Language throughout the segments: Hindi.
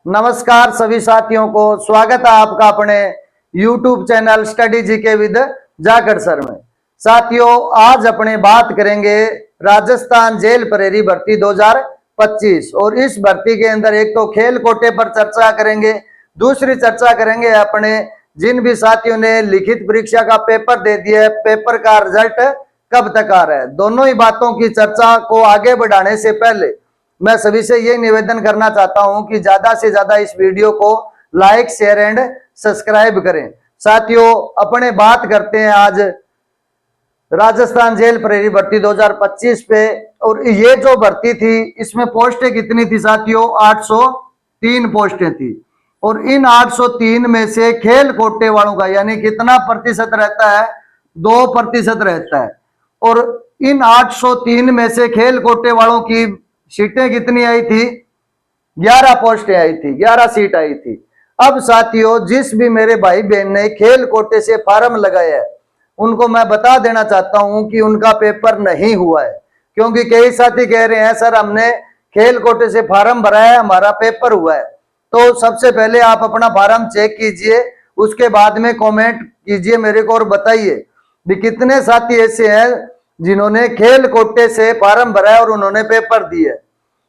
नमस्कार सभी साथियों को, स्वागत है आपका अपने YouTube channel study GK with जाकर सर में। साथियों, आज अपने बात करेंगे राजस्थान जेल प्रहरी भर्ती 2025 और इस भर्ती के अंदर एक तो खेल कोटे पर चर्चा करेंगे, दूसरी चर्चा करेंगे अपने जिन भी साथियों ने लिखित परीक्षा का पेपर दे दिया है, पेपर का रिजल्ट कब तक आ रहा है। दोनों ही बातों की चर्चा को आगे बढ़ाने से पहले मैं सभी से ये निवेदन करना चाहता हूं कि ज्यादा से ज्यादा इस वीडियो को लाइक, शेयर एंड सब्सक्राइब करें। साथियों, अपने बात करते हैं आज राजस्थान जेल प्रहरी भर्ती 2025 पे। और ये जो भर्ती थी इसमें पोस्टें कितनी थी साथियों? 803 पोस्टें थी। और इन 803 में से खेल कोटे वालों का यानी कितना प्रतिशत रहता है? 2% रहता है। और इन 803 में से खेल कोटे वालों की सीटें कितनी आई थी? 11 पोस्टें आई थी, 11 सीट आई थी। अब साथियों, जिस भी मेरे भाई बहन ने खेल कोटे से फार्म लगाया है उनको मैं बता देना चाहता हूं कि उनका पेपर नहीं हुआ है, क्योंकि कई साथी कह रहे हैं सर हमने खेल कोटे से फार्म भरा है, हमारा पेपर हुआ है। तो सबसे पहले आप अपना फार्म चेक कीजिए, उसके बाद में कमेंट कीजिए मेरे को और बताइए भी कितने साथी ऐसे हैं जिन्होंने खेल कोटे से फार्म भरा है और उन्होंने पेपर दिए।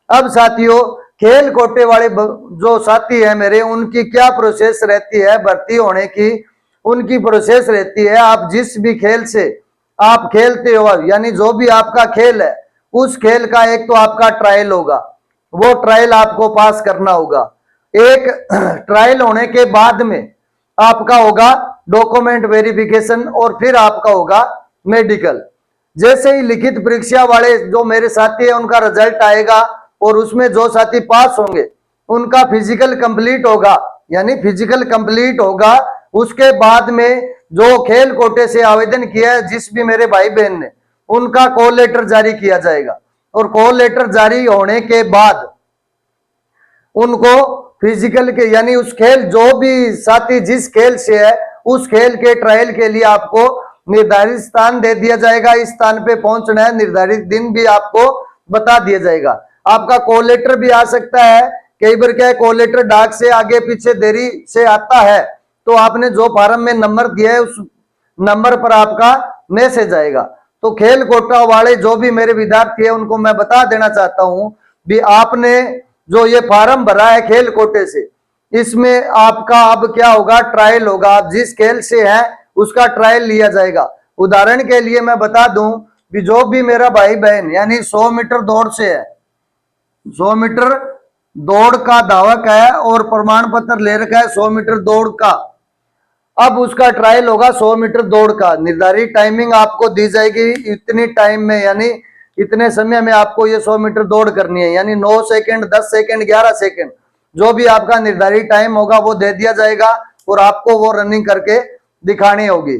अब साथियों, खेल कोटे वाले जो साथी है मेरे, उनकी क्या प्रोसेस रहती है भर्ती होने की? उनकी प्रोसेस रहती है, आप जिस भी खेल से आप खेलते हो यानी जो भी आपका खेल है उस खेल का एक तो आपका ट्रायल होगा, वो ट्रायल आपको पास करना होगा। एक ट्रायल होने के बाद में आपका होगा डॉक्यूमेंट वेरिफिकेशन और फिर आपका होगा मेडिकल। जैसे ही लिखित परीक्षा वाले जो मेरे साथी है उनका रिजल्ट आएगा और उसमें जो साथी पास होंगे उनका फिजिकल कंप्लीट होगा, यानी फिजिकल कंप्लीट होगा। उसके बाद में जो खेल कोटे से आवेदन किया है जिस भी मेरे भाई बहन ने, उनका कॉल लेटर जारी किया जाएगा। और कॉल लेटर जारी होने के बाद उनको फिजिकल के यानी उस खेल जो भी साथी जिस खेल से है उस खेल के ट्रायल के लिए आपको निर्धारित स्थान दे दिया जाएगा। इस स्थान पे पहुंचना है, निर्धारित दिन भी आपको बता दिया जाएगा। आपका कॉल लेटर भी आ सकता है, कई बार क्या है कॉल लेटर डाक से आगे पीछे देरी से आता है, तो आपने जो फार्म में नंबर दिया है उस नंबर पर आपका मैसेज आएगा। तो खेल कोटा वाले जो भी मेरे विद्यार्थी है उनको मैं बता देना चाहता हूं भी आपने जो ये फार्म भरा है खेल कोटे से, इसमें आपका अब क्या होगा? ट्रायल होगा। आप जिस खेल से है उसका ट्रायल लिया जाएगा। उदाहरण के लिए मैं बता दूं कि जो भी मेरा भाई बहन यानी 100 मीटर दौड़ से है, 100 मीटर दौड़ का धावक है और प्रमाण पत्र ले रखा है 100 मीटर दौड़ का, अब उसका ट्रायल होगा 100 मीटर दौड़ का। निर्धारित टाइमिंग आपको दी जाएगी, इतनी टाइम में यानी इतने समय में आपको ये 100 मीटर दौड़ करनी है, यानी 9 सेकंड, 10 सेकंड, 11 सेकंड जो भी आपका निर्धारित टाइम होगा वो दे दिया जाएगा और आपको वो रनिंग करके दिखानी होगी।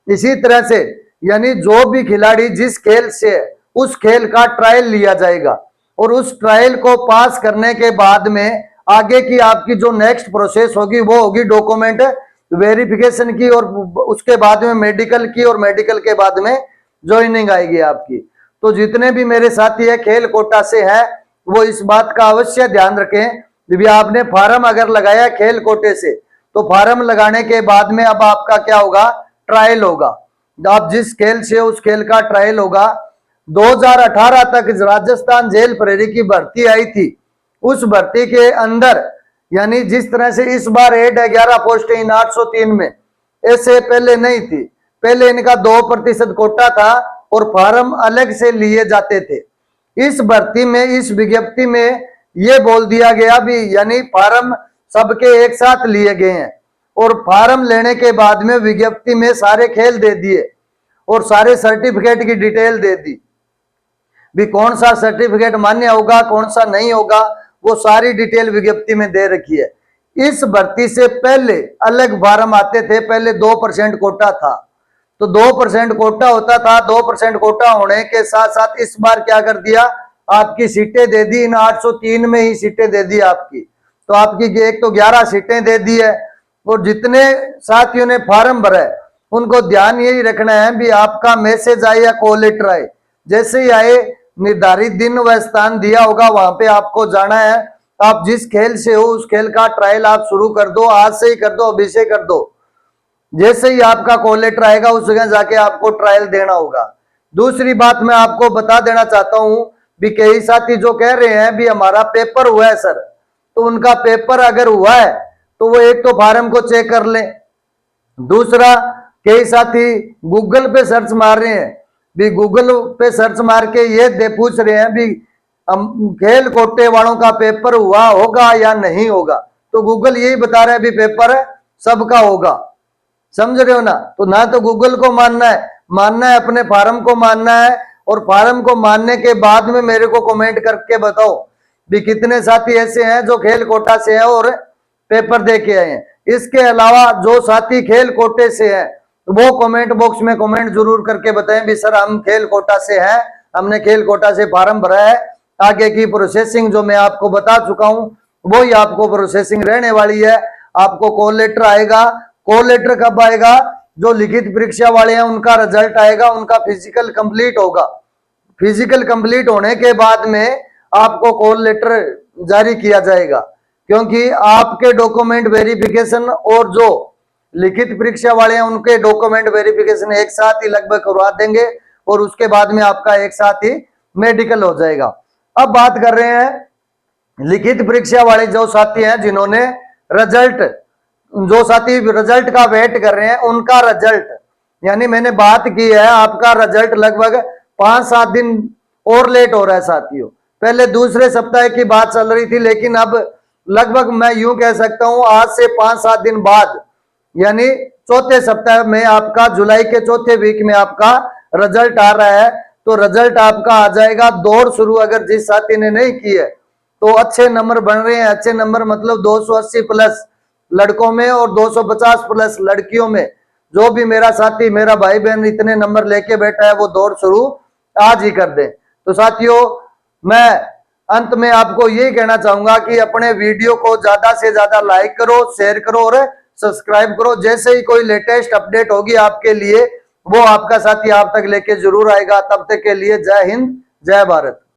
इसी तरह से यानी जो भी खिलाड़ी जिस खेल से उस खेल का ट्रायल लिया जाएगा और उस ट्रायल को पास करने के बाद में आगे की आपकी जो नेक्स्ट प्रोसेस होगी वो होगी डॉक्यूमेंट वेरिफिकेशन की और उसके बाद में मेडिकल की और मेडिकल के बाद में ज्वाइनिंग आएगी आपकी। तो जितने भी मेरे साथी है खेल कोटा से हैं वो इस बात का अवश्य ध्यान रखें भी आपने फार्म अगर लगाया खेल कोटे से तो फार्म लगाने के बाद में अब आपका क्या होगा? ट्रायल होगा। आप जिस खेल से उस खेल का ट्रायल होगा। 2018 तक राजस्थान जेल प्रहरी की भर्ती आई थी, उस भर्ती के अंदर यानी जिस तरह से इस बार ऐड है 11 पोस्टें इन 803 में, ऐसे पहले नहीं थी। पहले इनका 2% कोटा था और फार्म अलग से लिए जाते थे। इस भर्ती में, इस विज्ञप्ति में ये बोल दिया गया भी यानी फार्म सबके एक साथ लिए गए हैं और फार्म लेने के बाद में विज्ञप्ति में सारे खेल दे दिए और सारे सर्टिफिकेट की डिटेल दे दी भी कौन सा सर्टिफिकेट मान्य होगा, कौन सा नहीं होगा, वो सारी डिटेल विज्ञप्ति में दे रखी है। इस भर्ती से पहले अलग फार्म आते थे, पहले 2% कोटा था, तो 2% कोटा होता था। 2% कोटा होने के साथ साथ इस बार क्या कर दिया? आपकी सीटें दे दी, इन 803 में ही सीटें दे दी आपकी। तो आपकी एक तो 11 सीटें दे दी है। और जितने साथियों ने फार्म भरा है उनको ध्यान यही रखना है भी आपका मैसेज आए या कॉल लेटर आए, जैसे ही आए निर्धारित दिन व स्थान दिया होगा वहां पे आपको जाना है आप जिस खेल से हो उस खेल का ट्रायल आप शुरू कर दो, आज से ही कर दो, अभी से कर दो। जैसे ही आपका कॉल लेटर आएगा उस जगह जाके आपको ट्रायल देना होगा। दूसरी बात मैं आपको बता देना चाहता हूं भी, कई साथी जो कह रहे हैं भी हमारा पेपर हुआ है सर, तो उनका पेपर अगर हुआ है तो वो एक तो फार्म को चेक कर लें। दूसरा, कई साथी गूगल पे सर्च मार रहे हैं भी, गूगल पे सर्च मार के ये पूछ रहे हैं भी खेल कोटे वालों का पेपर हुआ होगा या नहीं होगा, तो गूगल यही बता रहा है भी पेपर सबका होगा। समझ रहे हो ना? तो ना तो गूगल को मानना है अपने फार्म को मानना है, और फार्म को मानने के बाद में मेरे को कमेंट करके बताओ भी कितने साथी ऐसे हैं जो खेल कोटा से हैं और पेपर दे के आए हैं। इसके अलावा जो साथी खेल कोटे से हैं वो कमेंट बॉक्स में कमेंट जरूर करके बताएं भी सर हम खेल कोटा से हैं, हमने खेल कोटा से फार्म भरा है। आगे की प्रोसेसिंग जो मैं आपको बता चुका हूं वो ही आपको प्रोसेसिंग रहने वाली है। आपको कॉल लेटर आएगा। कॉल लेटर कब आएगा? जो लिखित परीक्षा वाले हैं उनका रिजल्ट आएगा, उनका फिजिकल कंप्लीट होगा। फिजिकल कंप्लीट होने के बाद में आपको कॉल लेटर जारी किया जाएगा, क्योंकि आपके डॉक्यूमेंट वेरिफिकेशन और जो लिखित परीक्षा वाले हैं उनके डॉक्यूमेंट वेरिफिकेशन एक साथ ही लगभग करवा देंगे, और उसके बाद में आपका एक साथ ही मेडिकल हो जाएगा। अब बात कर रहे हैं लिखित परीक्षा वाले जो साथी हैं जिन्होंने रिजल्ट, जो साथी रिजल्ट का वेट कर रहे हैं उनका रिजल्ट, यानी मैंने बात की है आपका रिजल्ट लगभग 5-7 दिन और लेट हो रहा है साथियों। पहले दूसरे सप्ताह की बात चल रही थी, लेकिन अब लगभग मैं यूं कह सकता हूं आज से 5-7 दिन बाद, यानी चौथे सप्ताह में आपका जुलाई के चौथे वीक में आपका रिजल्ट आ रहा है। तो रिजल्ट आपका आ जाएगा। दौड़ शुरू अगर जिस साथी ने नहीं की है तो अच्छे नंबर बन रहे हैं। अच्छे नंबर मतलब 280 प्लस लड़कों में और 250 प्लस लड़कियों में। जो भी मेरा साथी, मेरा भाई बहन इतने नंबर लेके बैठा है वो दौड़ शुरू आज ही कर दे। तो साथियों, मैं अंत में आपको यही कहना चाहूंगा कि अपने वीडियो को ज्यादा से ज्यादा लाइक करो, शेयर करो और सब्सक्राइब करो। जैसे ही कोई लेटेस्ट अपडेट होगी आपके लिए वो आपका साथी आप तक लेके जरूर आएगा। तब तक के लिए जय हिंद, जय भारत।